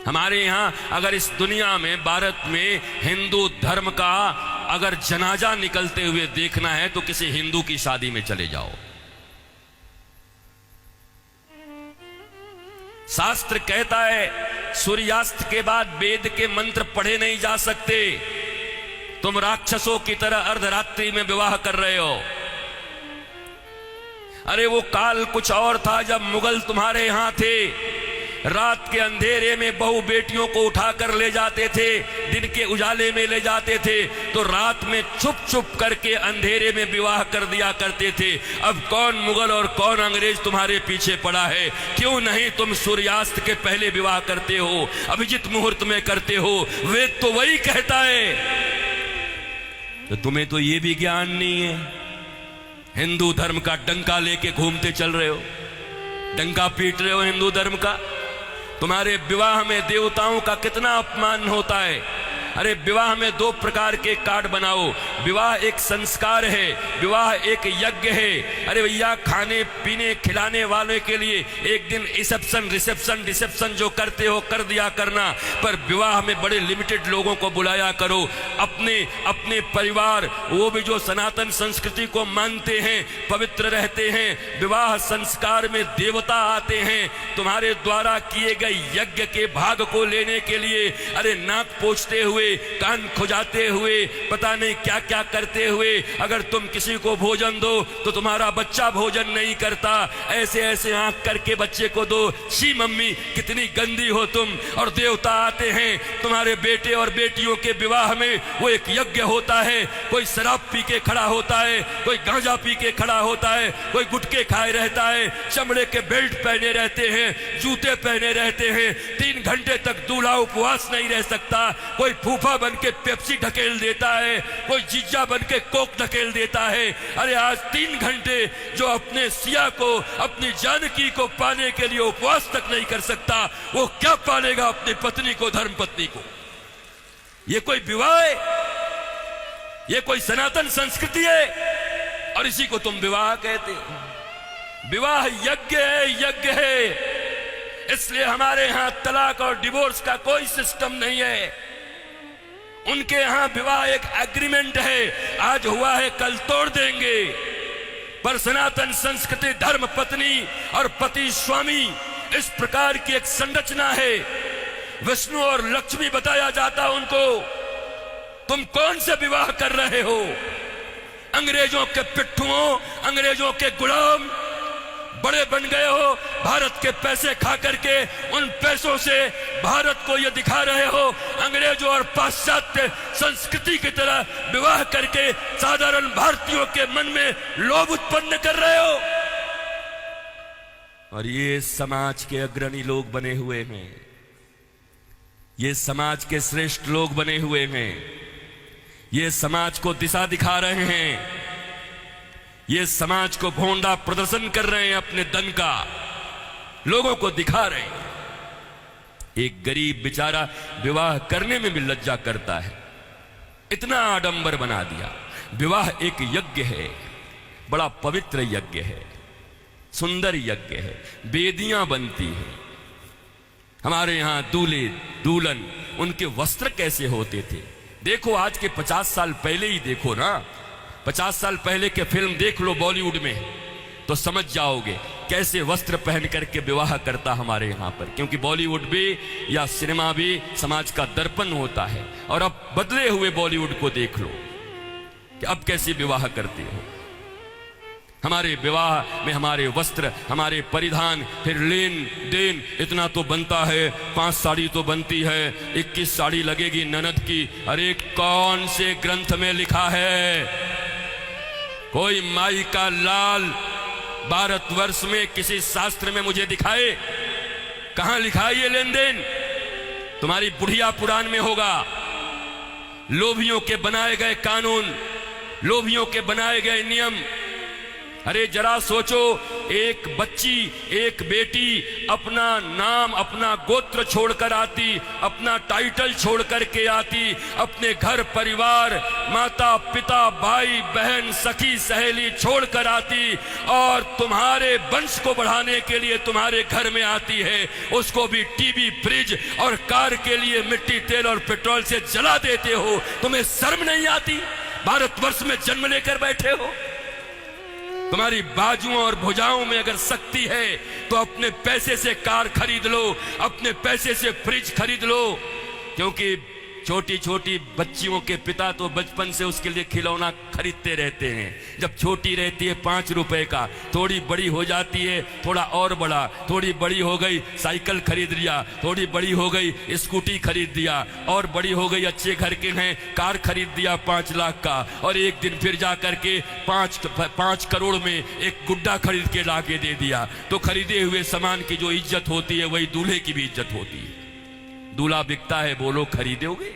हमारे यहाँ अगर इस दुनिया में, भारत में हिंदू धर्म का अगर जनाजा निकलते हुए देखना है तो किसी हिंदू की शादी में चले जाओ। शास्त्र कहता है सूर्यास्त के बाद वेद के मंत्र पढ़े नहीं जा सकते। तुम राक्षसों की तरह अर्धरात्रि में विवाह कर रहे हो। अरे वो काल कुछ और था जब मुगल तुम्हारे यहां थे। रात के अंधेरे में बहू बेटियों को उठाकर ले जाते थे, दिन के उजाले में ले जाते थे, तो रात में छुप छुप करके अंधेरे में विवाह कर दिया करते थे। अब कौन मुगल और कौन अंग्रेज तुम्हारे पीछे पड़ा है? क्यों नहीं तुम सूर्यास्त के पहले विवाह करते हो, अभिजित मुहूर्त में करते हो? वेद तो वही कहता है। तो तुम्हें तो ये भी ज्ञान नहीं है। हिंदू धर्म का डंका लेके घूमते चल रहे हो, डंका पीट रहे हो हिंदू धर्म का। तुम्हारे विवाह में देवताओं का कितना अपमान होता है। अरे विवाह में दो प्रकार के कार्ड बनाओ। विवाह एक संस्कार है, विवाह एक यज्ञ है। अरे भैया, खाने पीने खिलाने वाले के लिए एक दिन रिसेप्शन जो करते हो कर दिया करना, पर विवाह में बड़े लिमिटेड लोगों को बुलाया करो। अपने अपने परिवार, वो भी जो सनातन संस्कृति को मानते हैं, पवित्र रहते हैं। विवाह संस्कार में देवता आते हैं तुम्हारे द्वारा किए गए यज्ञ के भाग को लेने के लिए। अरे नाक पोंछते हुए, कान खुजाते हुए, पता नहीं क्या क्या करते हुए अगर तुम किसी को भोजन दो तो तुम्हारा बच्चा भोजन नहीं करता। ऐसे ऐसे आंख करके बच्चे को दो। शी मम्मी, कितनी गंदी हो तुम। और देवता आते हैं तुम्हारे बेटे और बेटियों के विवाह में। वो एक यज्ञ होता है। कोई शराब पी के खड़ा होता है, कोई गांजा पी के खड़ा होता है, कोई गुटके खाए रहता है, चमड़े के बेल्ट पहने रहते हैं, जूते पहने रहते हैं। 3 घंटे तक दूल्हा उपवास नहीं रह सकता। कोई फूफा बन के पेप्सी ढकेल देता है, कोई जीजा बन के कोक ढकेल देता है। अरे आज 3 घंटे जो अपने सिया को, अपनी जानकी को पाने के लिए उपवास तक नहीं कर सकता, वो क्या पालेगा अपनी पत्नी को, धर्म पत्नी को? ये कोई विवाह है? ये कोई सनातन संस्कृति है? और इसी को तुम विवाह कहते हो। विवाह यज्ञ है, यज्ञ है। इसलिए हमारे यहां तलाक और डिवोर्स का कोई सिस्टम नहीं है। उनके यहां विवाह एक एग्रीमेंट है, आज हुआ है कल तोड़ देंगे। पर सनातन संस्कृति धर्म पत्नी और पति स्वामी, इस प्रकार की एक संरचना है। विष्णु और लक्ष्मी बताया जाता उनको। तुम कौन से विवाह कर रहे हो? अंग्रेजों के पिट्ठुओं, अंग्रेजों के गुलाम बड़े बन गए हो। भारत के पैसे खा करके उन पैसों से भारत को यह दिखा रहे हो अंग्रेजों और पाश्चात्य संस्कृति की तरह विवाह करके साधारण भारतीयों के मन में लोभ उत्पन्न कर रहे हो। और ये समाज के अग्रणी लोग बने हुए हैं, ये समाज के श्रेष्ठ लोग बने हुए हैं, ये समाज को दिशा दिखा रहे हैं, ये समाज को भोंडा प्रदर्शन कर रहे हैं, अपने दन का लोगों को दिखा रहे हैं। एक गरीब बेचारा विवाह करने में भी लज्जा करता है, इतना आडंबर बना दिया। विवाह एक यज्ञ है, बड़ा पवित्र यज्ञ है, सुंदर यज्ञ है, वेदियां बनती हैं। हमारे यहां दूल्हे दुल्हन, उनके वस्त्र कैसे होते थे? देखो आज के 50 साल पहले ही देखो ना, 50 साल पहले के फिल्म देख लो बॉलीवुड में, तो समझ जाओगे कैसे वस्त्र पहन करके विवाह करता हमारे यहाँ पर। क्योंकि बॉलीवुड भी या सिनेमा भी समाज का दर्पण होता है। और अब बदले हुए बॉलीवुड को देख लो कि अब कैसे विवाह करते हो। हमारे विवाह में हमारे वस्त्र, हमारे परिधान, फिर लेन देन इतना तो बनता है। 5 साड़ी तो बनती है, 21 साड़ी लगेगी ननद की। अरे कौन से ग्रंथ में लिखा है? कोई माई का लाल भारतवर्ष में किसी शास्त्र में मुझे दिखाए? कहां लिखा है ये लेन देन? तुम्हारी बुढ़िया पुराण में होगा। लोभियों के बनाए गए कानून, लोभियों के बनाए गए नियम। अरे जरा सोचो, एक बच्ची, एक बेटी अपना नाम, अपना गोत्र छोड़कर आती, अपना टाइटल छोड़ करके आती, अपने घर परिवार, माता पिता, भाई बहन, सखी सहेली छोड़कर आती और तुम्हारे वंश को बढ़ाने के लिए तुम्हारे घर में आती है। उसको भी टीवी, फ्रिज और कार के लिए मिट्टी, तेल और पेट्रोल से जला देते हो। तुम्हें शर्म नहीं आती? भारतवर्ष में जन्म लेकर बैठे हो। तुम्हारी बाजुओं और भुजाओं में अगर शक्ति है तो अपने पैसे से कार खरीद लो, अपने पैसे से फ्रिज खरीद लो, क्योंकि छोटी छोटी बच्चियों के पिता तो बचपन से उसके लिए खिलौना खरीदते रहते हैं। जब छोटी रहती है 5 रुपए का, थोड़ी बड़ी हो जाती है थोड़ा और बड़ा, थोड़ी बड़ी हो गई साइकिल खरीद लिया, थोड़ी बड़ी हो गई स्कूटी खरीद दिया, और बड़ी हो गई अच्छे घर के हैं कार खरीद दिया 5 लाख का, और एक दिन फिर जा करके 5 करोड़ में एक गुड्डा खरीद के ला के दे दिया। तो खरीदे हुए सामान की जो इज्जत होती है वही दूल्हे की भी इज्जत होती है। दूल्हा बिकता है, बोलो खरीदोगे?